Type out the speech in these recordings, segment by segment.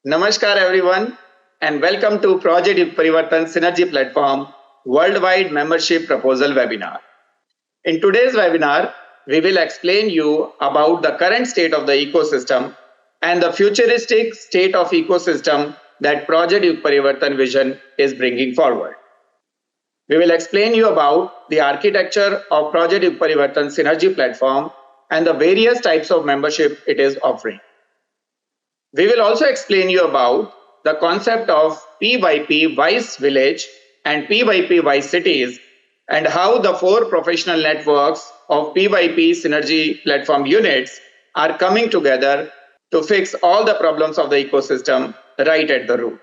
Namaskar everyone and welcome to Project YugParivartan Synergy Platform Worldwide Membership Proposal Webinar. In today's webinar, we will explain you about the current state of the ecosystem and the futuristic state of ecosystem that Project YugParivartan Vision is bringing forward. We will explain you about the architecture of Project YugParivartan Synergy Platform and the various types of membership it is offering. We will also explain you about the concept of PYP Wise Village and PYP Wise Cities and how the four professional networks of PYP Synergy Platform Units are coming together to fix all the problems of the ecosystem right at the root.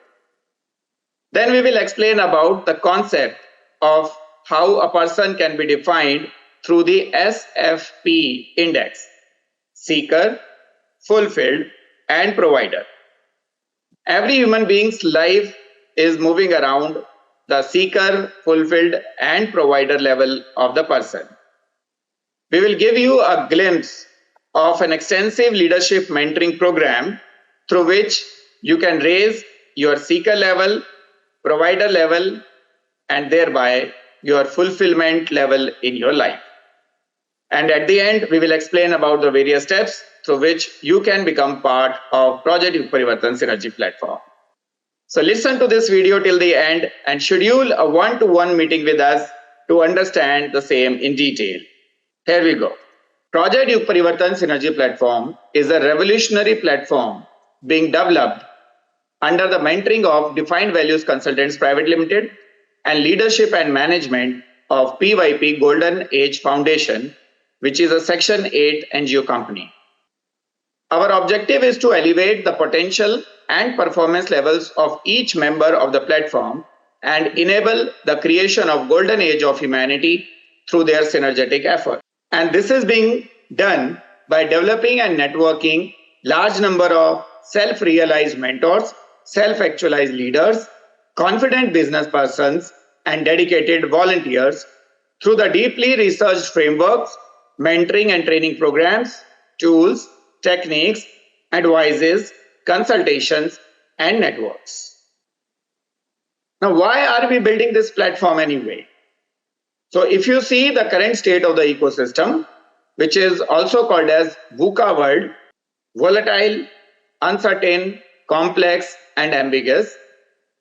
Then we will explain about the concept of how a person can be defined through the SFP index: seeker, fulfilled, and provider. Every human being's life is moving around the seeker, fulfilled, and provider level of the person. We will give you a glimpse of an extensive leadership mentoring program through which you can raise your seeker level, provider level, and thereby your fulfillment level in your life. And at the end, we will explain about the various steps through which you can become part of Project YugParivartan Synergy Platform. So listen to this video till the end and schedule a one-to-one meeting with us to understand the same in detail. Here we go. Project YugParivartan Synergy Platform is a revolutionary platform being developed under the mentoring of Defined Values Consultants Private Limited and Leadership and Management of PYP Golden Age Foundation, which is a Section 8 NGO company. Our objective is to elevate the potential and performance levels of each member of the platform and enable the creation of golden age of humanity through their synergetic effort. And this is being done by developing and networking large number of self-realized mentors, self-actualized leaders, confident business persons, and dedicated volunteers through the deeply researched frameworks, mentoring and training programs, tools, techniques, advices, consultations, and networks. Now, why are we building this platform anyway? So if you see the current state of the ecosystem, which is also called as VUCA world, volatile, uncertain, complex, and ambiguous,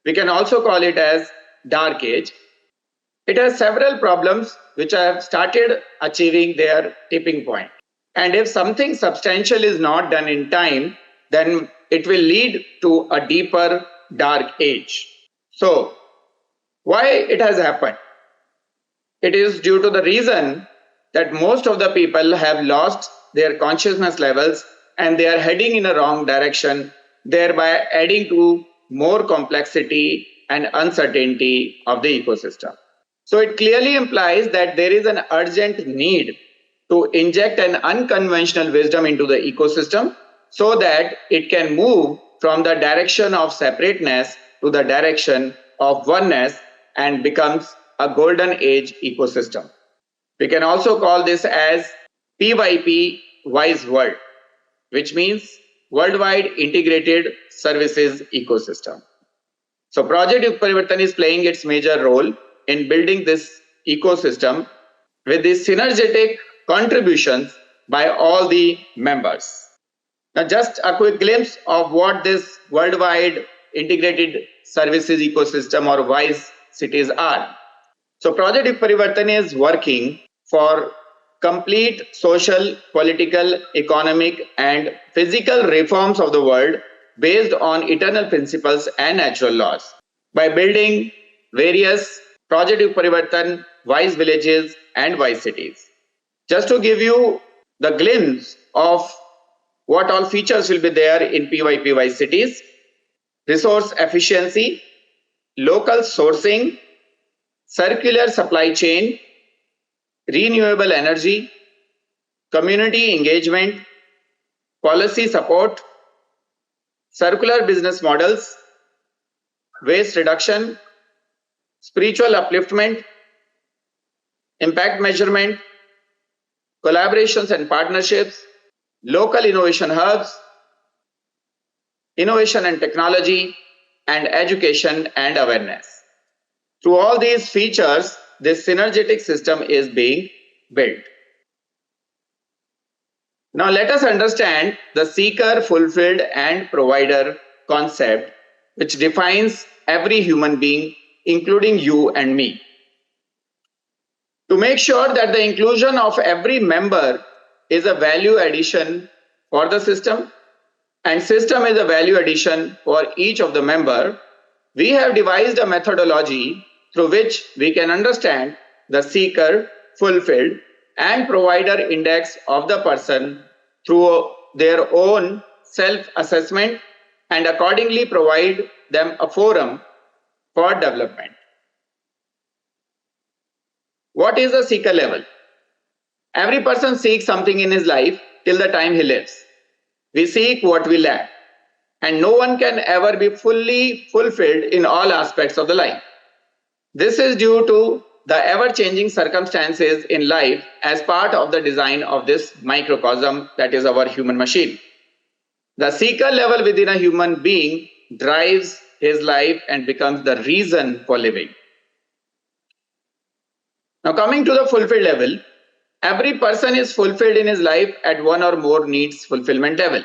we can also call it as dark age. It has several problems which have started achieving their tipping point. And if something substantial is not done in time, then it will lead to a deeper dark age. So, why it has happened? It is due to the reason that most of the people have lost their consciousness levels and they are heading in a wrong direction, thereby adding to more complexity and uncertainty of the ecosystem. So it clearly implies that there is an urgent need to inject an unconventional wisdom into the ecosystem so that it can move from the direction of separateness to the direction of oneness and becomes a golden age ecosystem. We can also call this as PYP Wise World, which means Worldwide Integrated Services Ecosystem. So Project YugParivartan is playing its major role in building this ecosystem with the synergetic contributions by all the members. Now just a quick glimpse of what this Worldwide Integrated Services Ecosystem or WISE cities are. So Project YugParivartan is working for complete social, political, economic, and physical reforms of the world based on eternal principles and natural laws by building various Project YugParivartan Wise Villages and Wise Cities. Just to give you the glimpse of what all features will be there in PYP Wise Cities: resource efficiency, local sourcing, circular supply chain, renewable energy, community engagement, policy support, circular business models, waste reduction, spiritual upliftment, impact measurement, collaborations and partnerships, local innovation hubs, innovation and technology, and education and awareness. Through all these features, this synergetic system is being built. Now let us understand the seeker, fulfilled, and provider concept, which defines every human being, including you and me. To make sure that the inclusion of every member is a value addition for the system, and system is a value addition for each of the member, we have devised a methodology through which we can understand the seeker, fulfilled, and provider index of the person through their own self-assessment and accordingly provide them a forum for development. What is the seeker level? Every person seeks something in his life till the time he lives. We seek what we lack, and no one can ever be fully fulfilled in all aspects of the life. This is due to the ever-changing circumstances in life as part of the design of this microcosm that is our human machine. The seeker level within a human being drives his life and becomes the reason for living. Now coming to the fulfilled level, every person is fulfilled in his life at one or more needs fulfillment level.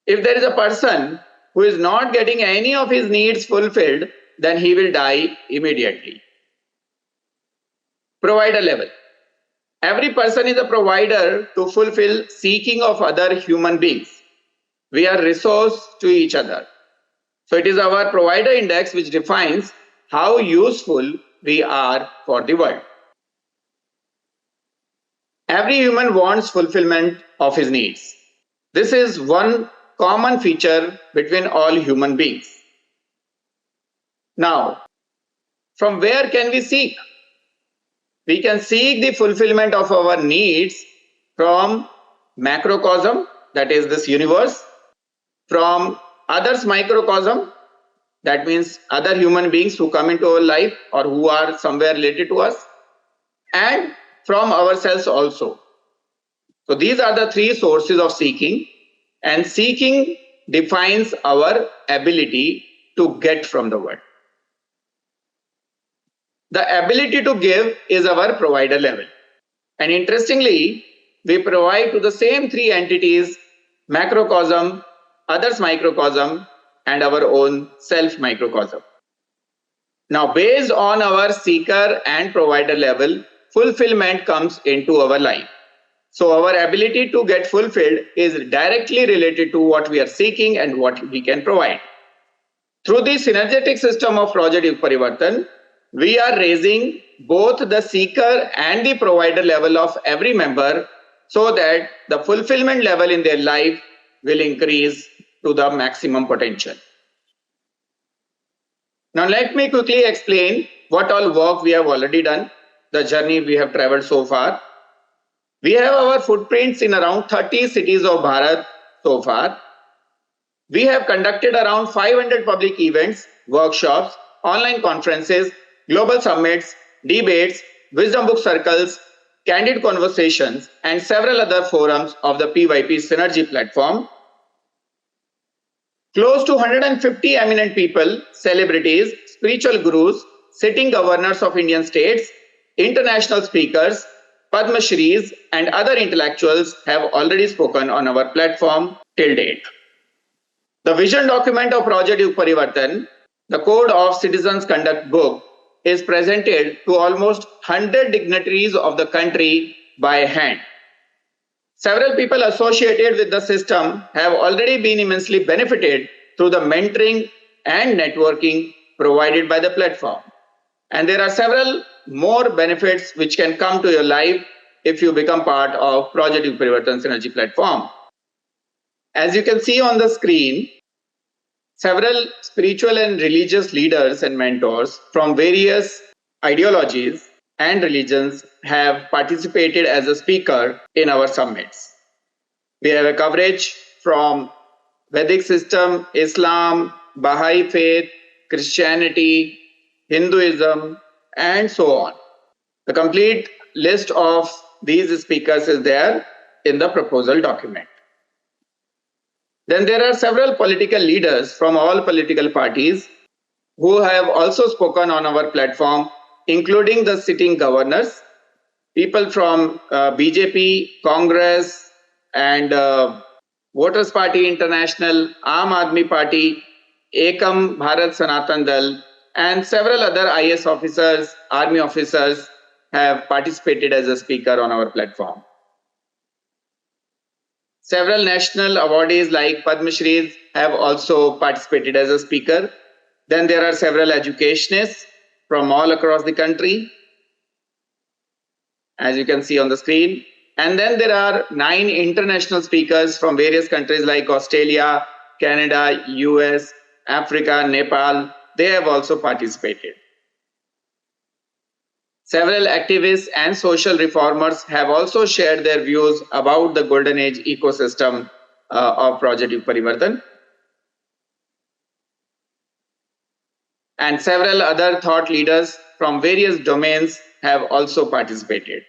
If there is a person who is not getting any of his needs fulfilled, then he will die immediately. Provider level. Every person is a provider to fulfill seeking of other human beings. We are resource to each other. So it is our provider index which defines how useful we are for the world. Every human wants fulfillment of his needs. This is one common feature between all human beings. Now, from where can we seek? We can seek the fulfillment of our needs from macrocosm, that is this universe, from others microcosm, that means other human beings who come into our life or who are somewhere related to us, and from ourselves also. So these are the three sources of seeking, and seeking defines our ability to get from the world. The ability to give is our provider level. And interestingly, we provide to the same three entities, macrocosm, others microcosm, and our own self microcosm. Now, based on our seeker and provider level, fulfillment comes into our life. So our ability to get fulfilled is directly related to what we are seeking and what we can provide. Through the synergetic system of Project YugParivartan, we are raising both the seeker and the provider level of every member so that the fulfillment level in their life will increase to the maximum potential. Now let me quickly explain what all work we have already done, the journey we have traveled so far. We have our footprints in around 30 cities of Bharat so far. We have conducted around 500 public events, workshops, online conferences, global summits, debates, wisdom book circles, candid conversations, and several other forums of the PYP Synergy Platform. Close to 150 eminent people, celebrities, spiritual gurus, sitting governors of Indian states, international speakers, Padma Shris, and other intellectuals have already spoken on our platform till date. The vision document of Project YugParivartan, the Code of Citizens Conduct book, is presented to almost 100 dignitaries of the country by hand. Several people associated with the system have already been immensely benefited through the mentoring and networking provided by the platform. And there are several more benefits which can come to your life if you become part of Project YugParivartan Synergy Platform. As you can see on the screen, several spiritual and religious leaders and mentors from various ideologies and religions have participated as a speaker in our summits. We have a coverage from Vedic system, Islam, Baha'i faith, Christianity, Hinduism, and so on. The complete list of these speakers is there in the proposal document. Then there are several political leaders from all political parties who have also spoken on our platform, including the sitting governors, people from BJP, Congress, and Voters Party International, Aam Aadmi Party, Ekam Bharat Sanatan Dal, and several other IS officers, army officers have participated as a speaker on our platform. Several national awardees like Padma Shris have also participated as a speaker. Then there are several educationists from all across the country, as you can see on the screen. And then there are 9 international speakers from various countries like Australia, Canada, US, Africa, Nepal. They have also participated. Several activists and social reformers have also shared their views about the golden age ecosystem of Project YugParivartan. And several other thought leaders from various domains have also participated.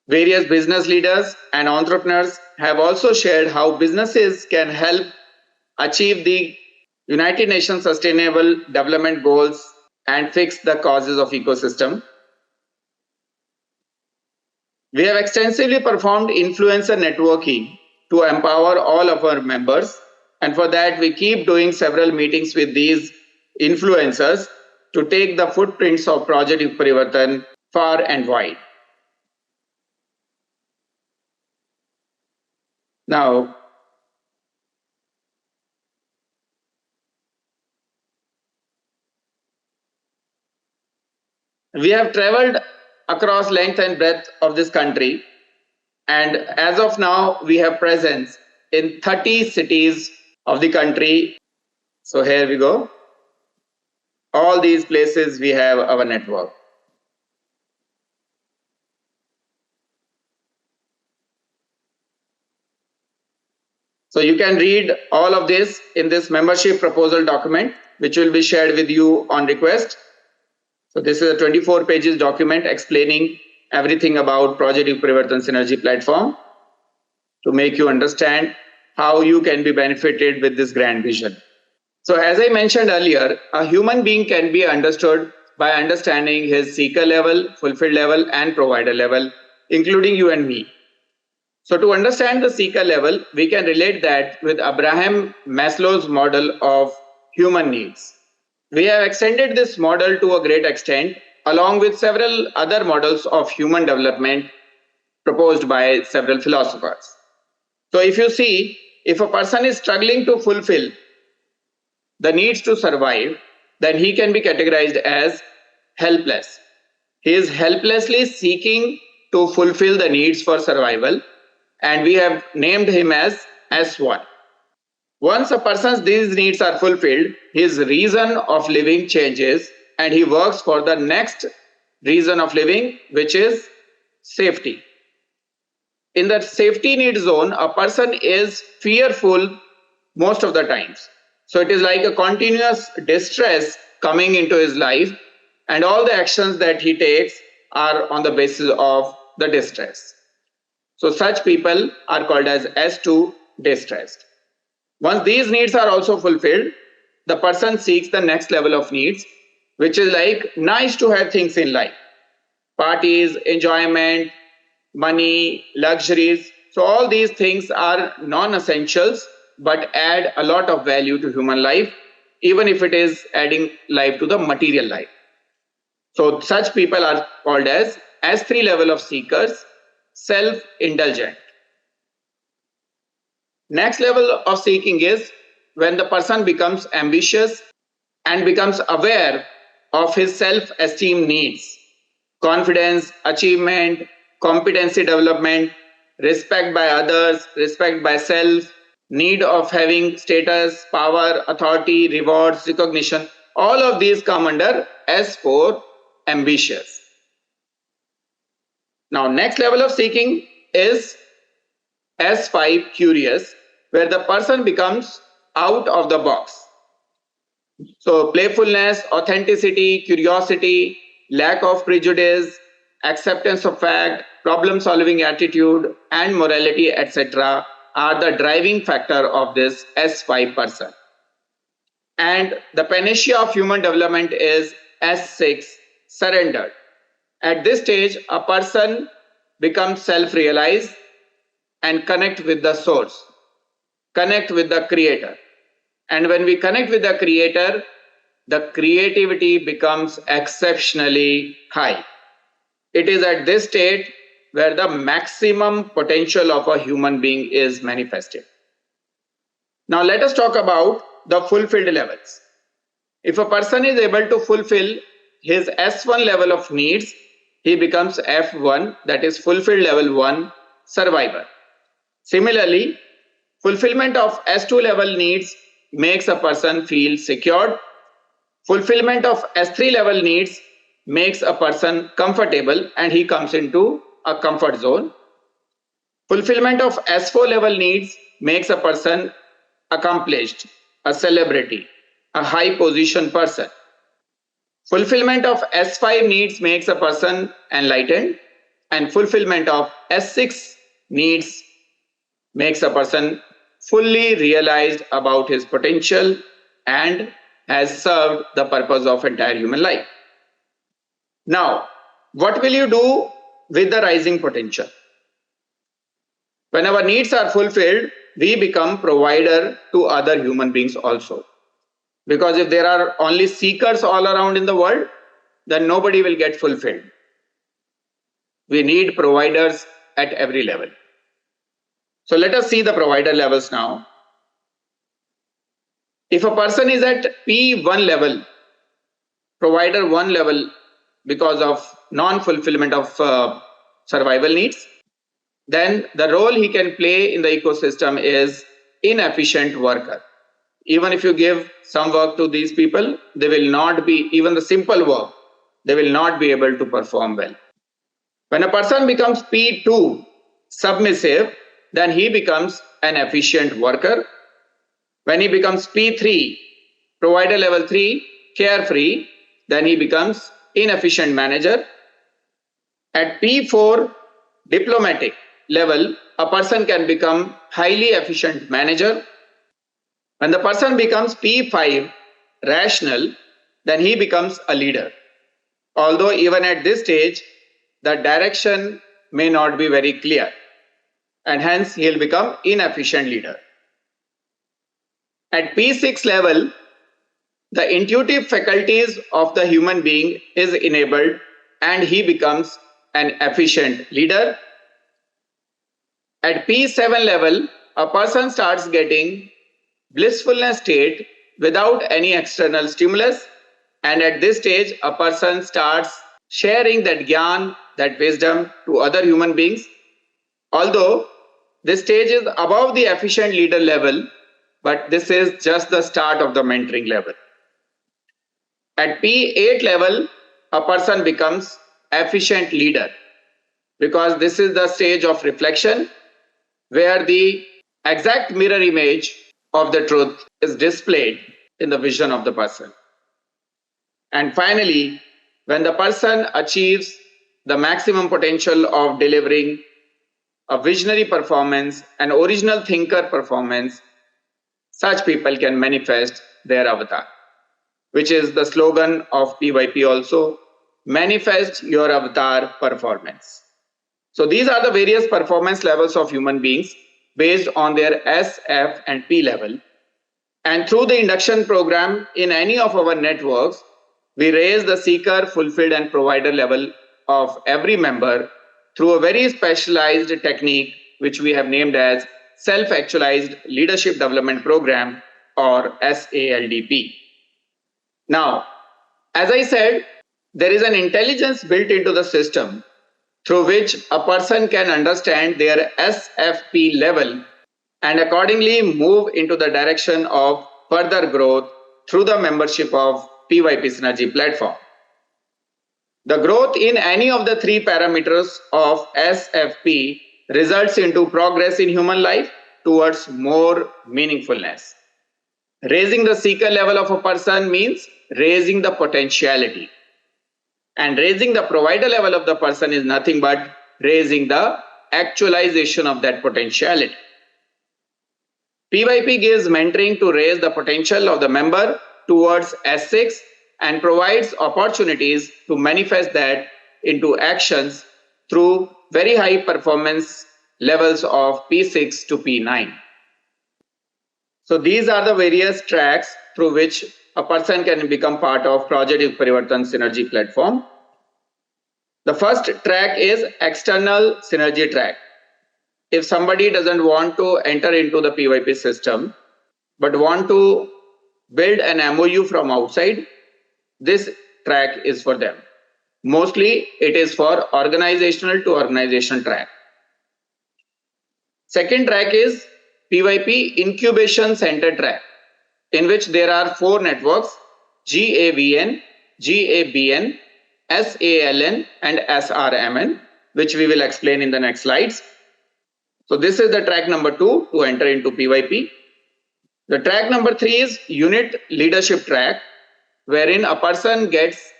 Various business leaders and entrepreneurs have also shared how businesses can help achieve the United Nations Sustainable Development Goals and fix the causes of ecosystem. We have extensively performed influencer networking to empower all of our members, and for that we keep doing several meetings with these influencers to take the footprints of Project YugParivartan far and wide. Now, we have traveled across length and breadth of this country, and as of now we have presence in 30 cities of the country. So here we go. All these places we have our network. So you can read all of this in this membership proposal document, which will be shared with you on request. So this is a 24 pages document explaining everything about Project YugParivartan Synergy Platform to make you understand how you can be benefited with this grand vision. So as I mentioned earlier, a human being can be understood by understanding his seeker level, fulfilled level, and provider level, including you and me. So to understand the seeker level, we can relate that with Abraham Maslow's model of human needs. We have extended this model to a great extent, along with several other models of human development proposed by several philosophers. So if you see, if a person is struggling to fulfill the needs to survive, then he can be categorized as helpless. He is helplessly seeking to fulfill the needs for survival, and we have named him as S1. Once a person's these needs are fulfilled, his reason of living changes and he works for the next reason of living, which is safety. In the safety need zone, a person is fearful most of the times. So it is like a continuous distress coming into his life, and all the actions that he takes are on the basis of the distress. So such people are called as S2 distressed. Once these needs are also fulfilled, the person seeks the next level of needs, which is like nice to have things in life. Parties, enjoyment, money, luxuries. So all these things are non-essentials but add a lot of value to human life, even if it is adding life to the material life. So such people are called as S3 level of seekers, self-indulgent. Next level of seeking is when the person becomes ambitious and becomes aware of his self-esteem needs, confidence, achievement, competency development, respect by others, respect by self, need of having status, power, authority, rewards, recognition. All of these come under S4, ambitious. Now, next level of seeking is S5, curious, where the person becomes out of the box. So playfulness, authenticity, curiosity, lack of prejudice, acceptance of fact, problem-solving attitude, and morality, etc. are the driving factor of this S5 person. And the panacea of human development is S6, surrendered. At this stage, a person becomes self-realized and connect with the source, connect with the creator. And when we connect with the creator, the creativity becomes exceptionally high. It is at this state where the maximum potential of a human being is manifested. Now let us talk about the fulfilled levels. If a person is able to fulfill his S1 level of needs, he becomes F1, that is fulfilled level 1, survivor. Similarly, fulfillment of S2 level needs makes a person feel secured. Fulfillment of S3 level needs makes a person comfortable and he comes into a comfort zone. Fulfillment of S4 level needs makes a person accomplished, a celebrity, a high position person. Fulfillment of S5 needs makes a person enlightened, and fulfillment of S6 needs makes a person fully realized about his potential and has served the purpose of entire human life. Now, what will you do with the rising potential? When our needs are fulfilled, we become provider to other human beings also. Because if there are only seekers all around in the world, then nobody will get fulfilled. We need providers at every level. So let us see the provider levels now. If a person is at P1 level, provider 1 level, because of non-fulfillment of survival needs, then the role he can play in the ecosystem is inefficient worker. Even if you give some work to these people, they will not be, even the simple work, they will not be able to perform well. When a person becomes P2, submissive, then he becomes an efficient worker. When he becomes P3, provider level 3, carefree, then he becomes inefficient manager. At P4, diplomatic level, a person can become highly efficient manager. When the person becomes P5, rational, then he becomes a leader. Although even at this stage, the direction may not be very clear, and hence he'll become inefficient leader. At P6 level, the intuitive faculties of the human being is enabled and he becomes an efficient leader. At P7 level, a person starts getting blissfulness state without any external stimulus, and at this stage a person starts sharing that GAVN, that wisdom, to other human beings. Although this stage is above the efficient leader level, but this is just the start of the mentoring level. At P8 level, a person becomes efficient leader, because this is the stage of reflection where the exact mirror image of the truth is displayed in the vision of the person. And finally, when the person achieves the maximum potential of delivering a visionary performance, an original thinker performance, such people can manifest their avatar, which is the slogan of PYP also, manifest your avatar performance. So these are the various performance levels of human beings based on their S, F, and P level. And through the induction program in any of our networks, we raise the seeker, fulfilled, and provider level of every member through a very specialized technique which we have named as Self-Actualized Leadership Development Program, or SALDP. Now, as I said, there is an intelligence built into the system through which a person can understand their SFP level and accordingly move into the direction of further growth through the membership of PYP Synergy Platform. The growth in any of the three parameters of SFP results into progress in human life towards more meaningfulness. Raising the seeker level of a person means raising the potentiality. And raising the provider level of the person is nothing but raising the actualization of that potentiality. PYP gives mentoring to raise the potential of the member towards S6 and provides opportunities to manifest that into actions through very high performance levels of P6 to P9. So these are the various tracks through which a person can become part of Project YugParivartan Synergy Platform. The first track is external synergy track. If somebody doesn't want to enter into the PYP system but want to build an MOU from outside, this track is for them. Mostly it is for organizational to organizational track. Second track is PYP Incubation Center track, in which there are 4 networks: GAVN, GABN, SALN and SRMN, which we will explain in the next slides. So this is the track number 2 to enter into PYP. The track number 3 is Unit Leadership track, wherein a person gets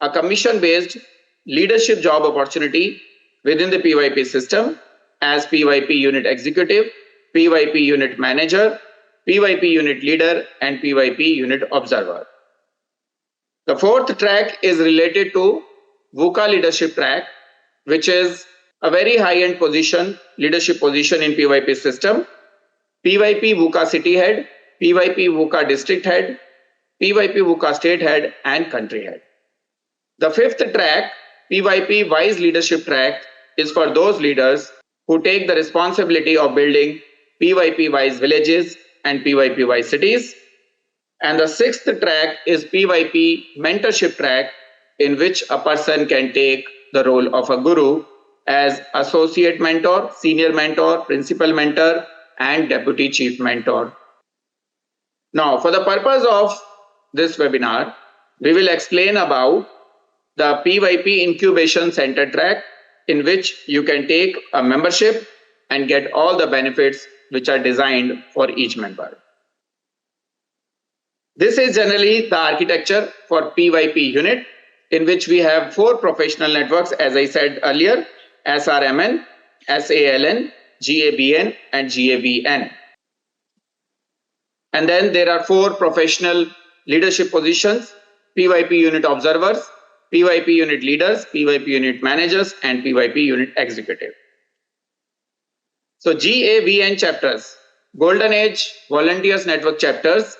a commission-based leadership job opportunity within the PYP system as PYP Unit Executive, PYP Unit Manager, PYP Unit Leader and PYP Unit Observer. The fourth track is related to VUCA Leadership track, which is a very high-end position, leadership position in PYP system: PYP VUCA City Head, PYP VUCA District Head, PYP VUCA State Head and Country Head. The fifth track, PYP Wise Leadership track, is for those leaders who take the responsibility of building PYP Wise Villages and PYP Wise Cities. And the sixth track is PYP Mentorship track, in which a person can take the role of a guru as associate mentor, senior mentor, principal mentor and deputy chief mentor. Now, for the purpose of this webinar, we will explain about the PYP Incubation Center track, in which you can take a membership and get all the benefits which are designed for each member. This is generally the architecture for PYP unit, in which we have 4 professional networks, as I said earlier: SRMN, SALN, GABN and GAVN. And then there are 4 professional leadership positions: PYP Unit Observers, PYP Unit Leaders, PYP Unit Managers and PYP Unit Executive. So GAVN chapters, Golden Age Volunteers Network chapters,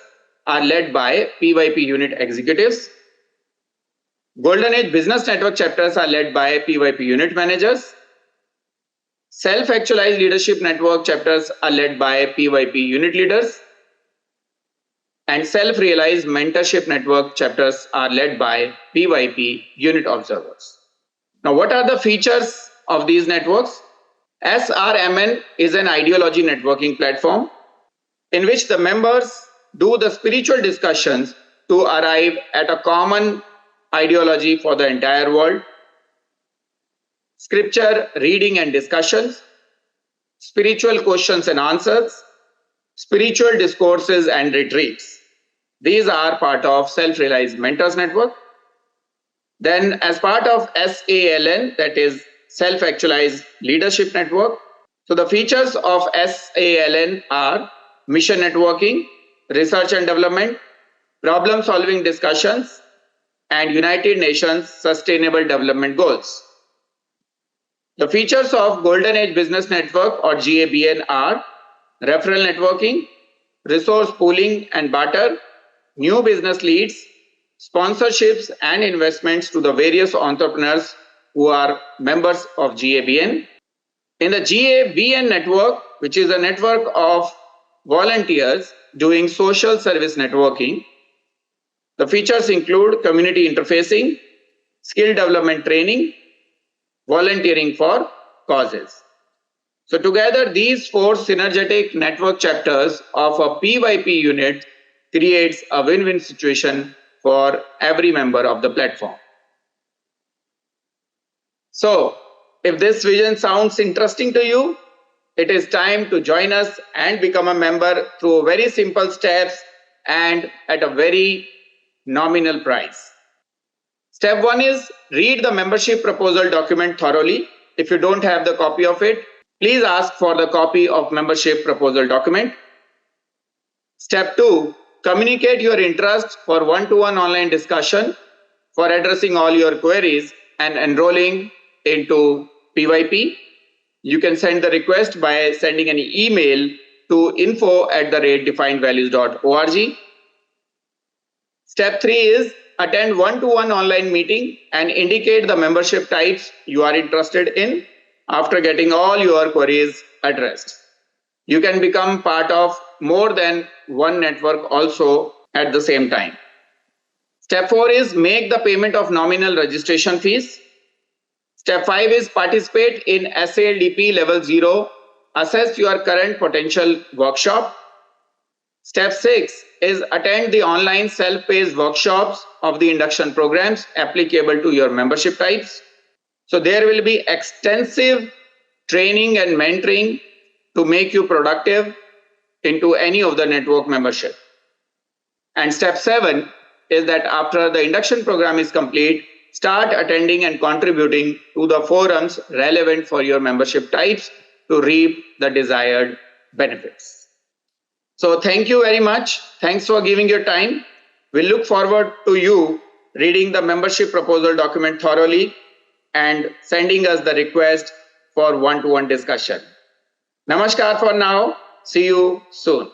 are led by PYP Unit Executives. Golden Age Business Network chapters are led by PYP Unit Managers. Self-Actualized Leadership Network chapters are led by PYP Unit Leaders. And Self-Realized Mentorship Network chapters are led by PYP Unit Observers. Now, what are the features of these networks? SRMN is an ideology networking platform in which the members do the spiritual discussions to arrive at a common ideology for the entire world: scripture reading and discussions, spiritual questions and answers, spiritual discourses and retreats. These are part of Self-Realized Mentors Network. Then, as part of SALN, that is Self-Actualized Leadership Network. So the features of SALN are mission networking, research and development, problem solving discussions and United Nations Sustainable Development Goals. The features of Golden Age Business Network or GABN are referral networking, resource pooling and barter, new business leads, sponsorships and investments to the various entrepreneurs who are members of GABN. In the GAVN network, which is a network of volunteers doing social service networking, the features include community interfacing, skill development training, volunteering for causes. So together, these 4 synergetic network chapters of a PYP unit creates a win-win situation for every member of the platform. So, if this vision sounds interesting to you, it is time to join us and become a member through very simple steps and at a very nominal price. Step 1 is read the membership proposal document thoroughly if you don't have the copy of it, please ask for the copy of membership proposal document. Step 2, communicate your interest for one-to-one online discussion for addressing all your queries and enrolling into PYP. You can send the request by sending an email to info@definedvalues.org. Step 3 is attend one-to-one online meeting and indicate the membership types you are interested in after getting all your queries addressed. You can become part of more than one network also at the same time. Step 4 is make the payment of nominal registration fees. Step 5 is participate in SALDP Level 0, assess your current potential workshop. Step 6 is attend the online self-paced workshops of the induction programs applicable to your membership types. So there will be extensive training and mentoring to make you productive into any of the network membership. And step 7 is that after the induction program is complete, start attending and contributing to the forums relevant for your membership types to reap the desired benefits. So thank you very much. Thanks for giving your time. We look forward to you reading the membership proposal document thoroughly and sending us the request for one-to-one discussion. Namaskar for now. See you soon.